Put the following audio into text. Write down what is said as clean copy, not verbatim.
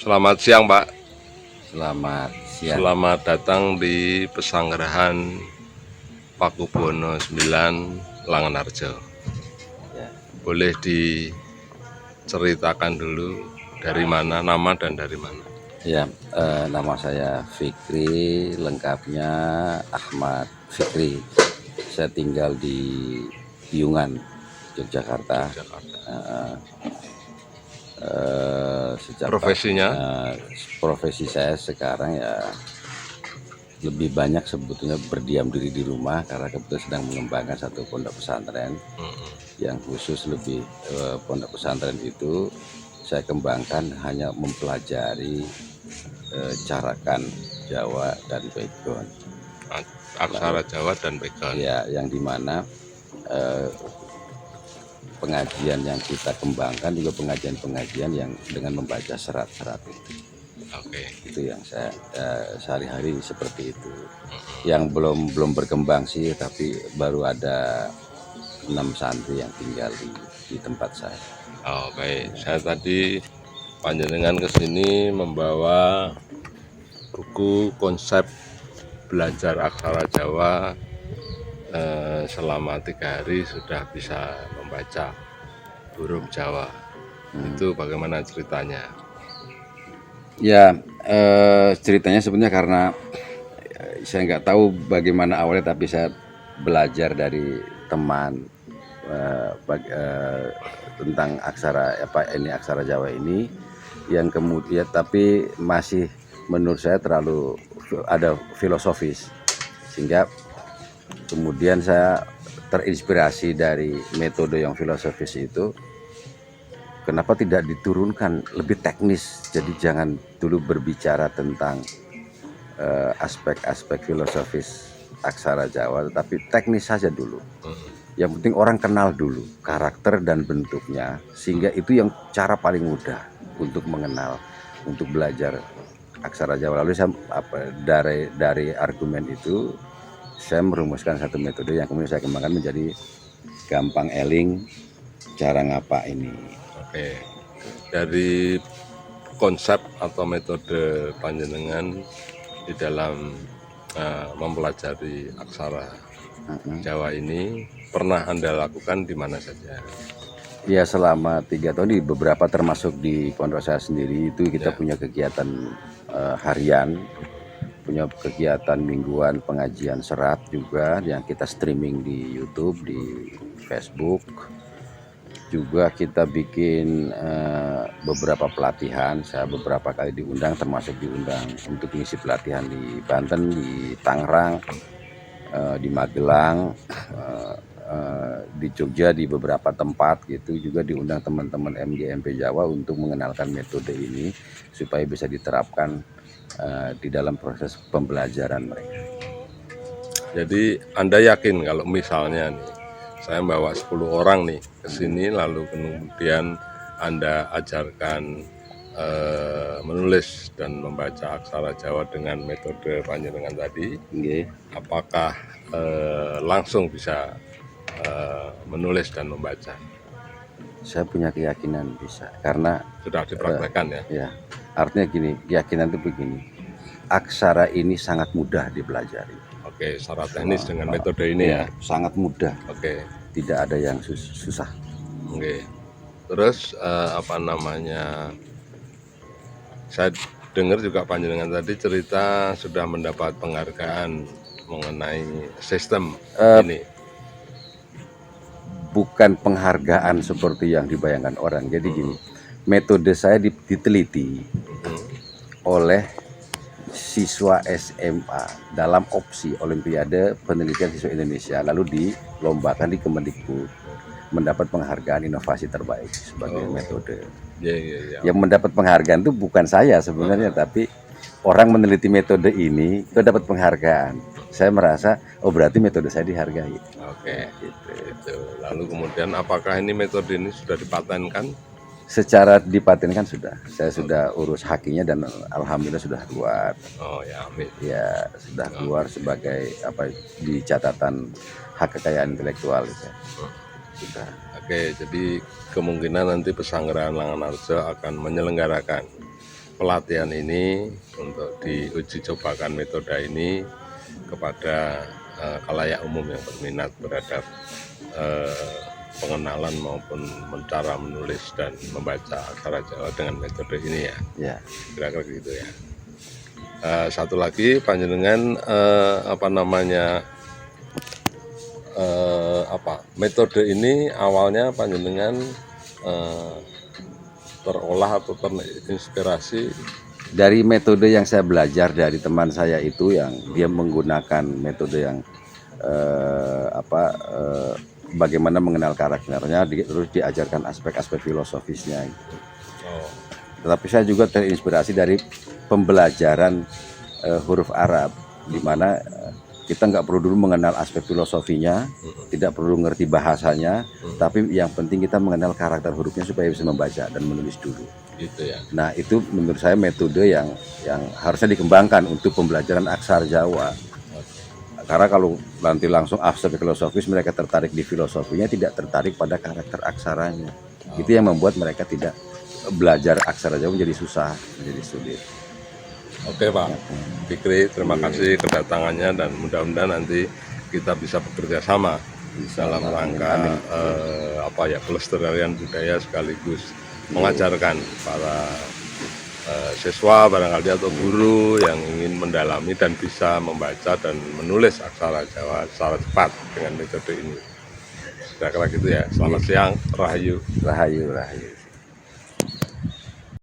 Selamat siang, Pak. Selamat siang. Selamat datang di Pesanggerahan Pakubuwono 9 Langenarjo. Ya, Boleh diceritakan dulu dari mana, nama dan dari mana? ya nama saya Fikri, lengkapnya Ahmad Fikri. Saya tinggal di Piungan, Yogyakarta. Jakarta. Sejak Profesinya? profesi saya sekarang ya lebih banyak sebetulnya berdiam diri di rumah karena kebetulan sedang mengembangkan satu pondok pesantren yang khusus lebih pondok pesantren itu saya kembangkan hanya mempelajari carakan Jawa dan Pegon. Aksara Jawa dan Pegon. Ya, yang dimana pengajian yang kita kembangkan juga pengajian-pengajian yang dengan membaca serat-serat itu. Oke. Itu yang saya sehari-hari seperti itu. Yang belum berkembang sih, tapi baru ada 6 santri yang tinggal di tempat saya. Oh, baik. Saya tadi panjenengan ke sini membawa buku konsep belajar aksara Jawa. Selama 3 hari sudah bisa membaca huruf Jawa. Itu bagaimana ceritanya? Ya, ceritanya sebenarnya karena saya nggak tahu bagaimana awalnya, tapi saya belajar dari teman tentang aksara Jawa ini, yang kemudian tapi masih menurut saya terlalu ada filosofis, sehingga kemudian saya terinspirasi dari metode yang filosofis itu. Kenapa tidak diturunkan lebih teknis? Jadi jangan dulu berbicara tentang aspek-aspek filosofis aksara Jawa, tetapi teknis saja dulu. Yang penting orang kenal dulu karakter dan bentuknya, sehingga itu yang cara paling mudah untuk mengenal, untuk belajar aksara Jawa. Lalu saya dari argumen itu saya merumuskan satu metode yang kemudian saya kembangkan menjadi gampang eling cara ngapa ini. Oke. Dari konsep atau metode panjenengan di dalam mempelajari aksara Jawa ini pernah Anda lakukan di mana saja? Ya, selama 3 tahun di beberapa, termasuk di pondok saya sendiri itu kita punya kegiatan harian, punya kegiatan mingguan pengajian serat juga yang kita streaming di YouTube, di Facebook. Juga kita bikin beberapa pelatihan. Saya beberapa kali diundang, termasuk diundang untuk mengisi pelatihan di Banten, di Tangerang, di Magelang, di Jogja, di beberapa tempat gitu. Juga diundang teman-teman MGMP Jawa untuk mengenalkan metode ini supaya bisa diterapkan di dalam proses pembelajaran mereka. Jadi Anda yakin kalau misalnya nih saya bawa 10 orang nih ke sini, lalu kemudian Anda ajarkan menulis dan membaca aksara Jawa dengan metode panjenengan tadi, apakah langsung bisa menulis dan membaca? Saya punya keyakinan bisa, karena Sudah dipraktekkan ya? Ya, artinya gini, keyakinan itu begini, aksara ini sangat mudah dipelajari. Oke, secara teknis dengan metode ini ya? Sangat mudah. Oke. Tidak ada yang susah. Oke. Terus saya dengar juga panjenengan tadi cerita sudah mendapat penghargaan mengenai sistem ini. Bukan penghargaan seperti yang dibayangkan orang. Jadi gini, metode saya diteliti oleh siswa SMA dalam opsi Olimpiade Penelitian Siswa Indonesia, lalu dilombakan di Kemendikbud, mendapat penghargaan inovasi terbaik sebagai metode. Yang mendapat penghargaan itu bukan saya sebenarnya, tapi orang meneliti metode ini itu dapat penghargaan. Saya merasa, oh berarti metode saya dihargai. Oke, gitu. Lalu kemudian apakah ini metode ini sudah dipatenkan? Secara dipatenkan sudah. Saya sudah urus hakinya dan alhamdulillah sudah keluar. Oh ya, amin. Ya, sudah keluar sebagai di catatan hak kekayaan intelektual ya. Sudah. Oke, jadi kemungkinan nanti Pesanggerahan Langenarjo akan menyelenggarakan pelatihan ini untuk diuji cobakan metode ini kepada khalayak umum yang berminat terhadap pengenalan maupun cara menulis dan membaca aksara Jawa dengan metode ini ya. Ya. Kira-kira gitu ya. Satu lagi panjenengan metode ini awalnya panjenengan terolah atau terinspirasi Dari metode yang saya belajar dari teman saya itu yang dia menggunakan metode yang bagaimana mengenal karakternya, terus diajarkan aspek-aspek filosofisnya. oh, Tetapi saya juga terinspirasi dari pembelajaran huruf Arab, di mana kita nggak perlu dulu mengenal aspek filosofinya, tidak perlu ngerti bahasanya, tapi yang penting kita mengenal karakter hurufnya supaya bisa membaca dan menulis dulu. gitu ya. Nah itu menurut saya metode yang harusnya dikembangkan untuk pembelajaran aksara Jawa. Karena kalau nanti langsung aspek filosofis mereka tertarik di filosofinya, tidak tertarik pada karakter aksaranya. Itu yang membuat mereka tidak belajar aksara Jawa menjadi susah, menjadi sulit. Oke Pak Fikri, terima kasih kedatangannya dan mudah-mudahan nanti kita bisa bekerja sama dalam rangka pelestarian budaya sekaligus mengajarkan para siswa barangkali atau guru yang ingin mendalami dan bisa membaca dan menulis aksara Jawa secara cepat dengan metode ini. Kira-kira gitu ya. Selamat siang, Rahayu. Rahayu, rahayu.